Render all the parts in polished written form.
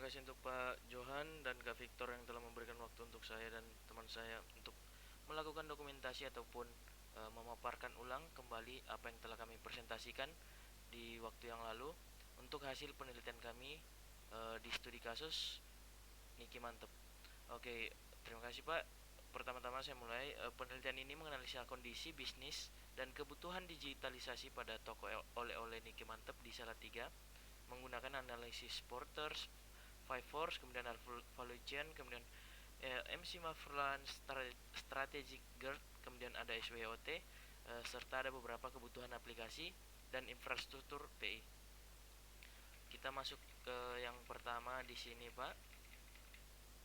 kasih untuk Pak Johan dan Kak Victor yang telah memberikan waktu untuk saya dan teman saya untuk melakukan dokumentasi ataupun memaparkan ulang kembali apa yang telah kami presentasikan di waktu yang lalu untuk hasil penelitian kami di studi kasus Niki Mantep. Oke, terima kasih Pak. Pertama-tama saya mulai. Penelitian ini menganalisa kondisi bisnis dan kebutuhan digitalisasi pada toko oleh-oleh Niki Mantep di Salatiga menggunakan analisis Porters, Five Force, kemudian Value Chain, kemudian MC Maflan Strategic Guard, kemudian ada SWOT, serta ada beberapa kebutuhan aplikasi dan infrastruktur TI. Kita masuk ke yang pertama di sini, Pak.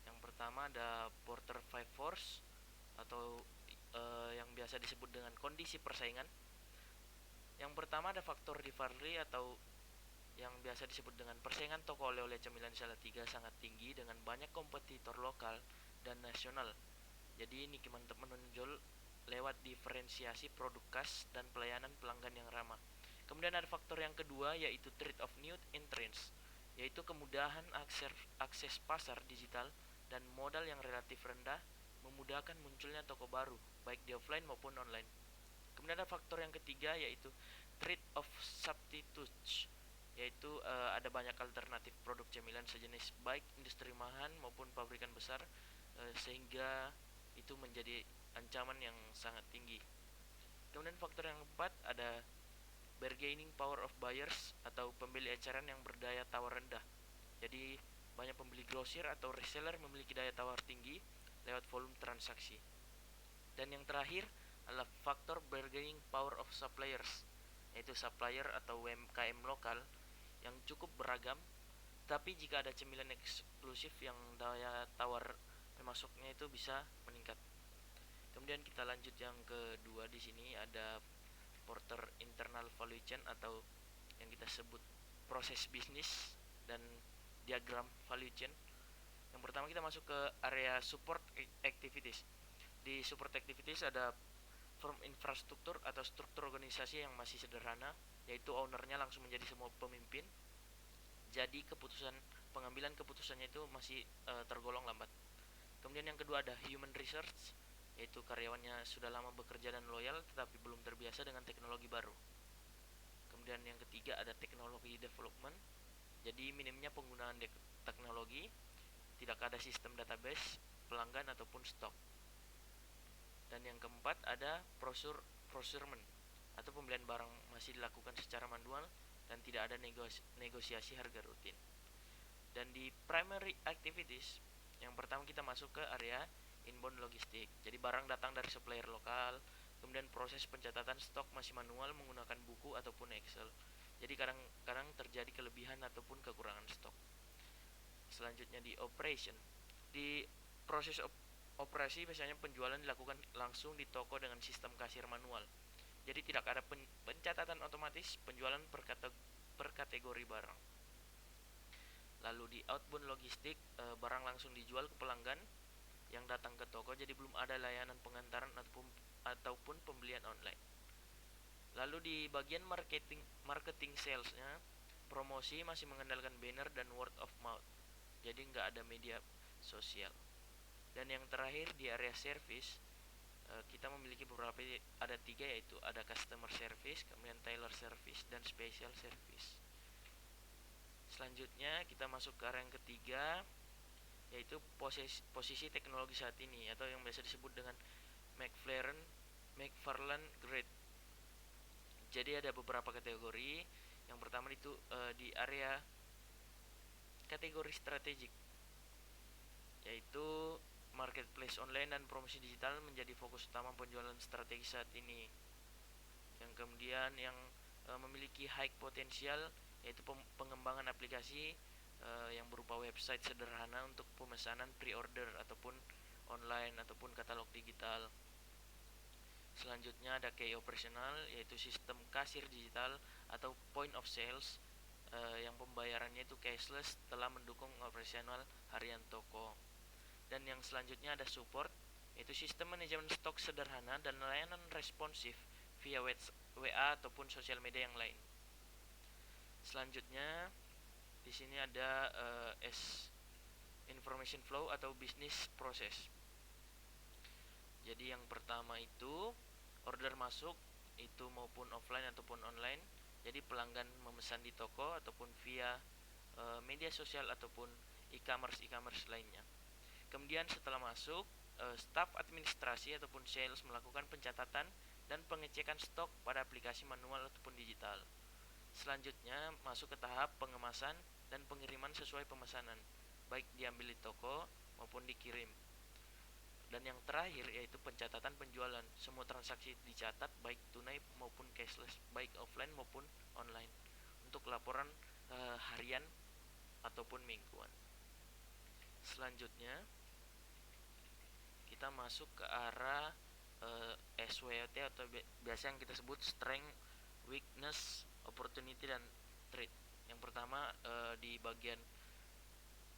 Yang pertama ada Porter Five Force atau yang biasa disebut dengan kondisi persaingan. Yang pertama ada faktor rivalry atau yang biasa disebut dengan persaingan toko oleh-oleh cemilan Salatiga sangat tinggi dengan banyak kompetitor lokal dan nasional. Jadi Niki Mantep menonjol lewat diferensiasi produk khas dan pelayanan pelanggan yang ramah. Kemudian ada faktor yang kedua yaitu trade of new entrants, yaitu kemudahan akses pasar digital dan modal yang relatif rendah memudahkan munculnya toko baru baik di offline maupun online. Kemudian ada faktor yang ketiga yaitu trade of substitutes, yaitu ada banyak alternatif produk cemilan sejenis baik industri rumahan maupun pabrikan besar, sehingga itu menjadi ancaman yang sangat tinggi. Kemudian faktor yang keempat ada bargaining power of buyers atau pembeli eceran yang berdaya tawar rendah. Jadi banyak pembeli grosir atau reseller memiliki daya tawar tinggi lewat volume transaksi. Dan yang terakhir adalah faktor bargaining power of suppliers, yaitu supplier atau UMKM lokal yang cukup beragam, tapi jika ada cemilan eksklusif yang daya tawar masuknya itu bisa meningkat. Kemudian kita lanjut yang kedua di sini ada Porter Internal Value Chain atau yang kita sebut proses bisnis dan diagram value chain. Yang pertama kita masuk ke area support activities. Di support activities ada firm infrastruktur atau struktur organisasi yang masih sederhana, yaitu ownernya langsung menjadi semua pemimpin. Jadi pengambilan keputusannya itu masih tergolong lambat. Kemudian yang kedua ada human research, yaitu karyawannya sudah lama bekerja dan loyal tetapi belum terbiasa dengan teknologi baru. Kemudian yang ketiga ada teknologi development, jadi minimnya penggunaan teknologi, tidak ada sistem database, pelanggan ataupun stok. Dan yang keempat ada procurement atau pembelian barang masih dilakukan secara manual dan tidak ada negosiasi harga rutin. Dan di primary activities, yang pertama kita masuk ke area inbound logistik. Jadi barang datang dari supplier lokal, kemudian proses pencatatan stok masih manual menggunakan buku ataupun Excel. Jadi kadang-kadang terjadi kelebihan ataupun kekurangan stok. Selanjutnya di operation. Di proses operasi biasanya penjualan dilakukan langsung di toko dengan sistem kasir manual. Jadi tidak ada pencatatan otomatis penjualan per kategori barang. Lalu di outbound logistik, barang langsung dijual ke pelanggan yang datang ke toko, jadi belum ada layanan pengantaran ataupun pembelian online. Lalu di bagian marketing salesnya, promosi masih mengandalkan banner dan word of mouth, jadi nggak ada media sosial. Dan yang terakhir di area service, kita memiliki beberapa, ada 3, yaitu ada customer service, kemudian tailor service, dan special service. Selanjutnya kita masuk ke area yang ketiga, yaitu posisi teknologi saat ini atau yang biasa disebut dengan McFarland Grade. Jadi ada beberapa kategori. Yang pertama itu di area kategori strategik, yaitu marketplace online dan promosi digital menjadi fokus utama penjualan strategi saat ini. Yang kemudian yang memiliki high potensial yaitu pengembangan aplikasi yang berupa website sederhana untuk pemesanan pre-order ataupun online ataupun katalog digital. Selanjutnya ada key operational, yaitu sistem kasir digital atau point of sales yang pembayarannya itu cashless telah mendukung operasional harian toko. Dan yang selanjutnya ada support, yaitu sistem manajemen stok sederhana dan layanan responsif via WA ataupun sosial media yang lain. Selanjutnya di sini ada information flow atau business process. Jadi yang pertama itu order masuk itu maupun offline ataupun online. Jadi pelanggan memesan di toko ataupun via media sosial ataupun e-commerce lainnya. Kemudian setelah masuk, staf administrasi ataupun sales melakukan pencatatan dan pengecekan stok pada aplikasi manual ataupun digital. Selanjutnya masuk ke tahap pengemasan dan pengiriman sesuai pemesanan, baik diambil di toko maupun dikirim. Dan yang terakhir yaitu pencatatan penjualan. Semua transaksi dicatat baik tunai maupun cashless, baik offline maupun online, untuk laporan harian ataupun mingguan. Selanjutnya kita masuk ke arah SWOT atau biasa yang kita sebut strength, weakness, opportunity, dan threat. Yang pertama di bagian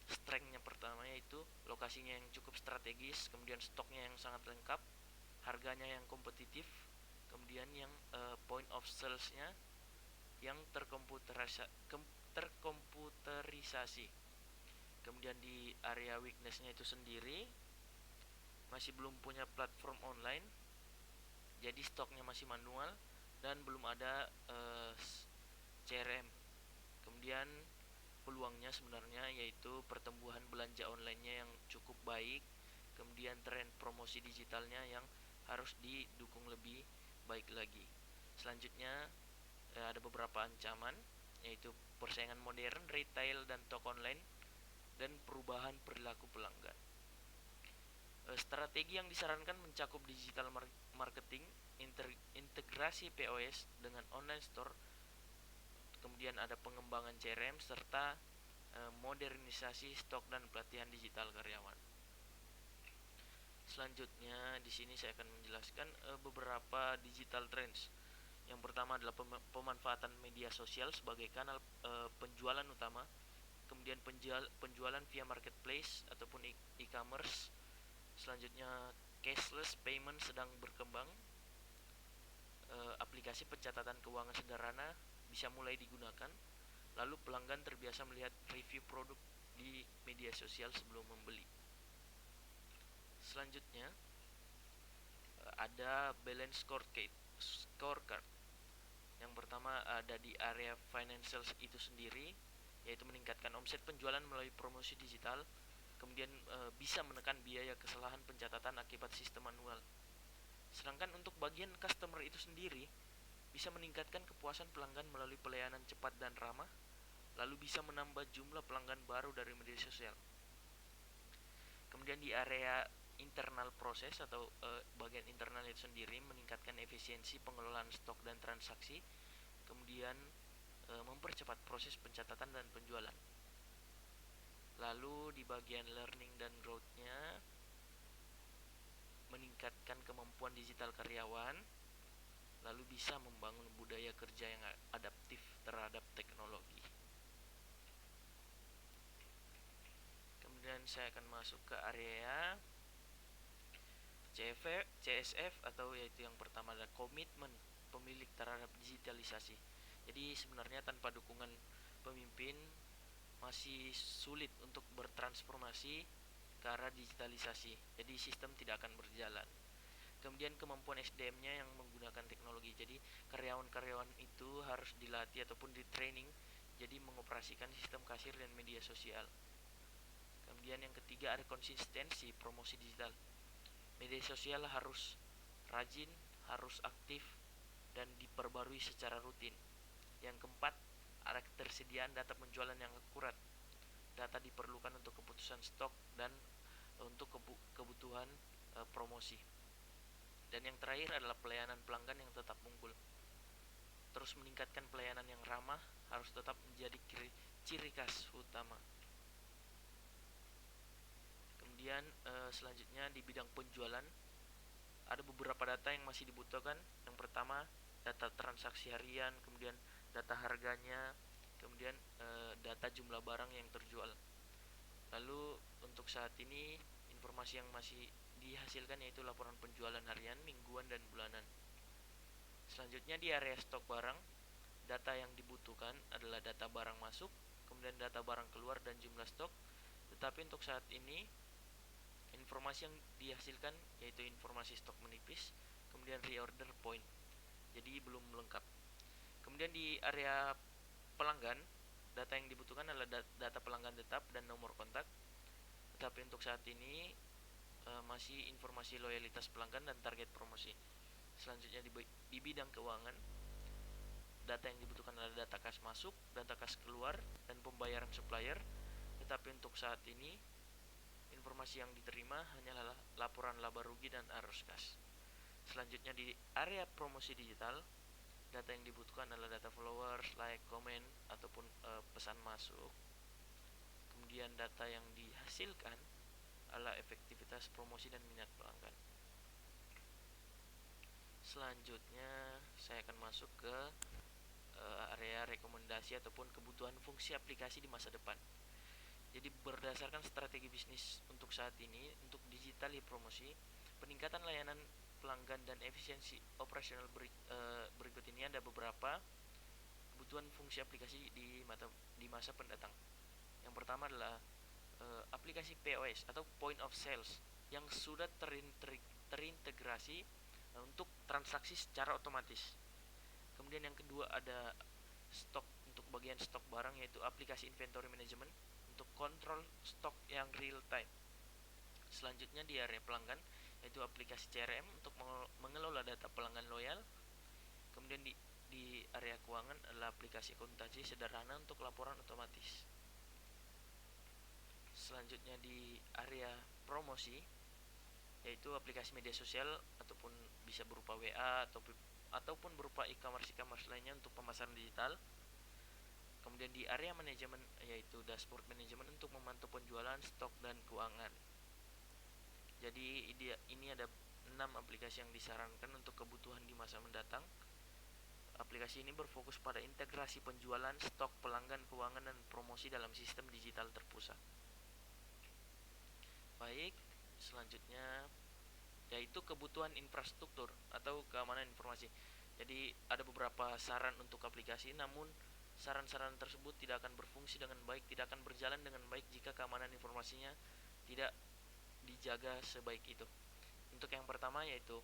strength-nya pertama yaitu lokasinya yang cukup strategis, kemudian stoknya yang sangat lengkap, harganya yang kompetitif, kemudian yang point of sales-nya yang terkomputerisasi. Kemudian di area weakness-nya itu sendiri masih belum punya platform online, jadi stoknya masih manual dan belum ada CRM. Kemudian peluangnya sebenarnya yaitu pertumbuhan belanja online-nya yang cukup baik, kemudian tren promosi digitalnya yang harus didukung lebih baik lagi. Selanjutnya ada beberapa ancaman, yaitu persaingan modern, retail dan toko online, dan perubahan perilaku pelanggan. Strategi yang disarankan mencakup digital marketing, integrasi POS dengan online store, kemudian ada pengembangan CRM serta modernisasi stok dan pelatihan digital karyawan. Selanjutnya di sini saya akan menjelaskan beberapa digital trends. Yang pertama adalah pemanfaatan media sosial sebagai kanal penjualan utama, kemudian penjualan via marketplace ataupun e-commerce. Selanjutnya cashless payment sedang berkembang. Aplikasi pencatatan keuangan sederhana bisa mulai digunakan. Lalu pelanggan terbiasa melihat review produk di media sosial sebelum membeli. Selanjutnya ada balance scorecard. Yang pertama ada di area financial itu sendiri, yaitu meningkatkan omset penjualan melalui promosi digital, kemudian bisa menekan biaya kesalahan pencatatan akibat sistem manual. Sedangkan untuk bagian customer itu sendiri bisa meningkatkan kepuasan pelanggan melalui pelayanan cepat dan ramah, lalu bisa menambah jumlah pelanggan baru dari media sosial. Kemudian di area internal proses atau bagian internal itu sendiri meningkatkan efisiensi pengelolaan stok dan transaksi, kemudian mempercepat proses pencatatan dan penjualan. Lalu di bagian learning dan growth-nya meningkatkan kemampuan digital karyawan, lalu bisa membangun budaya kerja yang adaptif terhadap teknologi. Kemudian saya akan masuk ke area CSF atau yaitu yang pertama adalah komitmen pemilik terhadap digitalisasi. Jadi sebenarnya tanpa dukungan pemimpin masih sulit untuk bertransformasi ke arah digitalisasi. Jadi sistem tidak akan berjalan. Kemudian kemampuan SDM-nya yang menggunakan teknologi. Jadi karyawan-karyawan itu harus dilatih ataupun di training jadi mengoperasikan sistem kasir dan media sosial. Kemudian yang ketiga ada konsistensi promosi digital. Media sosial harus rajin, harus aktif, dan diperbarui secara rutin. Yang keempat, ada ketersediaan data penjualan yang akurat. Data diperlukan untuk keputusan stok dan untuk kebutuhan promosi. Dan yang terakhir adalah pelayanan pelanggan yang tetap unggul. Terus meningkatkan pelayanan yang ramah harus tetap menjadi ciri khas utama. Kemudian selanjutnya di bidang penjualan ada beberapa data yang masih dibutuhkan. Yang pertama data transaksi harian, kemudian data harganya, kemudian data jumlah barang yang terjual. Lalu untuk saat ini informasi yang masih dihasilkan yaitu laporan penjualan harian, mingguan, dan bulanan. Selanjutnya di area stok barang, data yang dibutuhkan adalah data barang masuk, kemudian data barang keluar dan jumlah stok, Tetapi untuk saat ini informasi yang dihasilkan yaitu informasi stok menipis, kemudian reorder point, jadi belum lengkap. Kemudian di area pelanggan, data yang dibutuhkan adalah data pelanggan tetap dan nomor kontak. Tetapi untuk saat ini masih informasi loyalitas pelanggan dan target promosi. Selanjutnya di bidang keuangan, data yang dibutuhkan adalah data kas masuk, data kas keluar, dan pembayaran supplier. Tetapi untuk saat ini informasi yang diterima hanyalah laporan laba rugi dan arus kas. Selanjutnya di area promosi digital, data yang dibutuhkan adalah data followers, like, komen, ataupun pesan masuk. Kemudian data yang dihasilkan adalah efektivitas promosi dan minat pelanggan. Selanjutnya saya akan masuk ke area rekomendasi ataupun kebutuhan fungsi aplikasi di masa depan. Jadi berdasarkan strategi bisnis untuk saat ini, untuk digital promosi, peningkatan layanan pelanggan dan efisiensi operasional berikut ini ada beberapa kebutuhan fungsi aplikasi di masa pendatang. Yang pertama adalah aplikasi POS atau Point of Sales yang sudah terintegrasi untuk transaksi secara otomatis. Kemudian yang kedua ada stok, untuk bagian stok barang, yaitu aplikasi inventory management untuk kontrol stok yang real time. Selanjutnya di area pelanggan, yaitu aplikasi CRM untuk mengelola data pelanggan loyal. Kemudian di area keuangan adalah aplikasi akuntansi sederhana untuk laporan otomatis. Selanjutnya di area promosi, yaitu aplikasi media sosial ataupun bisa berupa WA ataupun berupa e-commerce lainnya untuk pemasaran digital. Kemudian di area manajemen, yaitu dashboard manajemen untuk memantau penjualan, stok, dan keuangan. Jadi ini ada 6 aplikasi yang disarankan untuk kebutuhan di masa mendatang. Aplikasi ini berfokus pada integrasi penjualan, stok, pelanggan, keuangan, dan promosi dalam sistem digital terpusat. Baik, selanjutnya yaitu kebutuhan infrastruktur atau keamanan informasi. Jadi ada beberapa saran untuk aplikasi, namun saran-saran tersebut tidak akan berfungsi dengan baik, tidak akan berjalan dengan baik jika keamanan informasinya tidak dijaga sebaik itu. Untuk yang pertama yaitu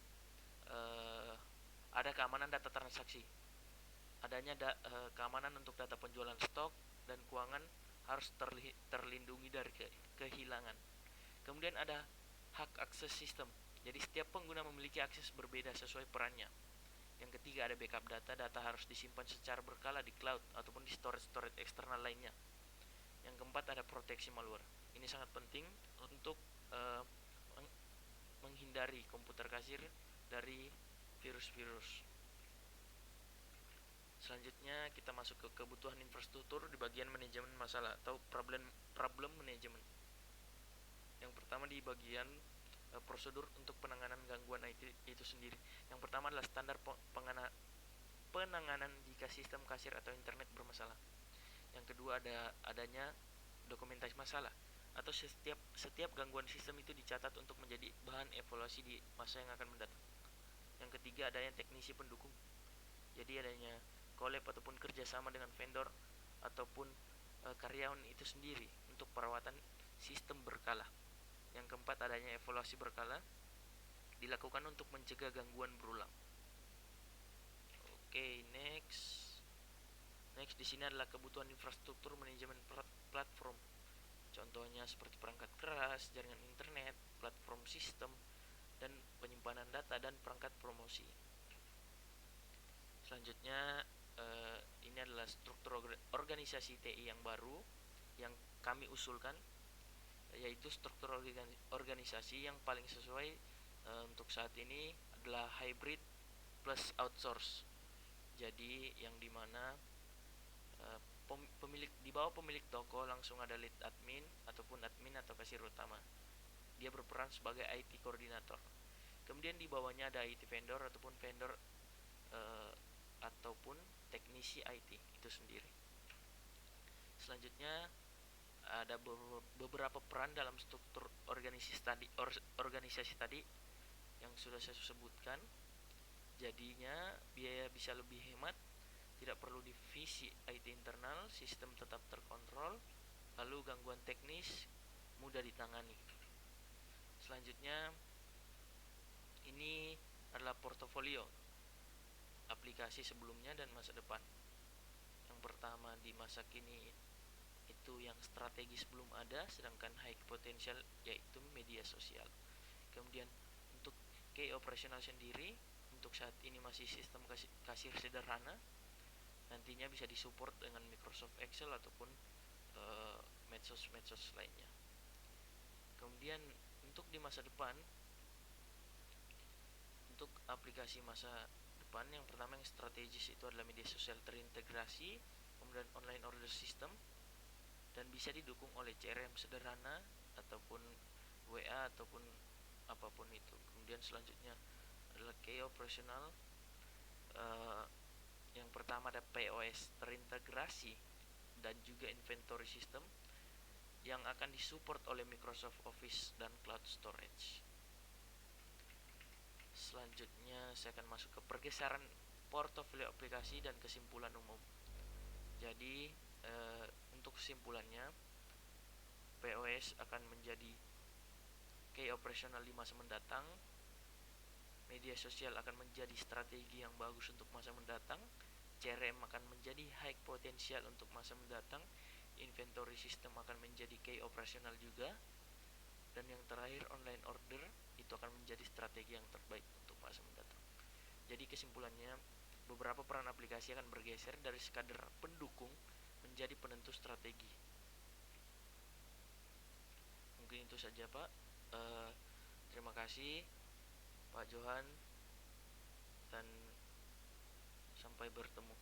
ada keamanan data transaksi. Adanya keamanan untuk data penjualan, stok, dan keuangan harus terlindungi dari kehilangan. Kemudian ada hak akses sistem. Jadi setiap pengguna memiliki akses berbeda sesuai perannya. Yang ketiga ada backup data. Data harus disimpan secara berkala di cloud ataupun di storage eksternal lainnya. Yang keempat ada proteksi malware. Ini sangat penting untuk menghindari komputer kasir dari virus-virus. Selanjutnya kita masuk ke kebutuhan infrastruktur di bagian manajemen masalah atau problem management. Yang pertama di bagian prosedur untuk penanganan gangguan IT itu sendiri. Yang pertama adalah standar penanganan jika sistem kasir atau internet bermasalah. Yang kedua adanya dokumentasi masalah atau setiap gangguan sistem itu dicatat untuk menjadi bahan evaluasi di masa yang akan mendatang. Yang ketiga adanya teknisi pendukung. Jadi adanya collab ataupun kerjasama dengan vendor ataupun karyawan itu sendiri untuk perawatan sistem berkala. Yang keempat adanya evaluasi berkala dilakukan untuk mencegah gangguan berulang. Oke, next di sini adalah kebutuhan infrastruktur manajemen platform. Contohnya seperti perangkat keras, jaringan internet, platform sistem, dan penyimpanan data dan perangkat promosi. Selanjutnya ini adalah struktur organisasi TI yang baru yang kami usulkan, yaitu struktur organisasi yang paling sesuai untuk saat ini adalah hybrid plus outsource. Jadi yang dimana di bawah pemilik toko langsung ada lead admin ataupun admin atau kasir utama. Dia berperan sebagai IT koordinator. Kemudian di bawahnya ada IT vendor ataupun vendor ataupun teknisi IT itu sendiri. Selanjutnya ada beberapa peran dalam struktur organisasi tadi yang sudah saya sebutkan. Jadinya biaya bisa lebih hemat, tidak perlu divisi IT internal, sistem tetap terkontrol, lalu gangguan teknis mudah ditangani. Selanjutnya, ini adalah portofolio aplikasi sebelumnya dan masa depan. Yang pertama di masa kini itu yang strategis belum ada, sedangkan high potential yaitu media sosial. Kemudian untuk key operasional sendiri, untuk saat ini masih sistem kasir sederhana, nantinya bisa disupport dengan Microsoft Excel ataupun medsos lainnya. Kemudian untuk di masa depan, untuk aplikasi masa depan yang pertama yang strategis itu adalah media sosial terintegrasi, kemudian online order system, dan bisa didukung oleh CRM sederhana ataupun WA ataupun apapun itu. Kemudian selanjutnya adalah key operasional, yang pertama ada POS terintegrasi dan juga inventory system yang akan disupport oleh Microsoft Office dan Cloud Storage. Selanjutnya saya akan masuk ke pergeseran portofolio aplikasi dan kesimpulan umum. Jadi untuk kesimpulannya, POS akan menjadi key operasional di masa mendatang, media sosial akan menjadi strategi yang bagus untuk masa mendatang, CRM akan menjadi high potensial untuk masa mendatang, inventory system akan menjadi key operasional juga, dan yang terakhir online order itu akan menjadi strategi yang terbaik untuk masa mendatang. Jadi kesimpulannya, beberapa peran aplikasi akan bergeser dari sekadar pendukung menjadi penentu strategi. Mungkin itu saja Pak. Terima kasih Pak Johan, dan sampai bertemu.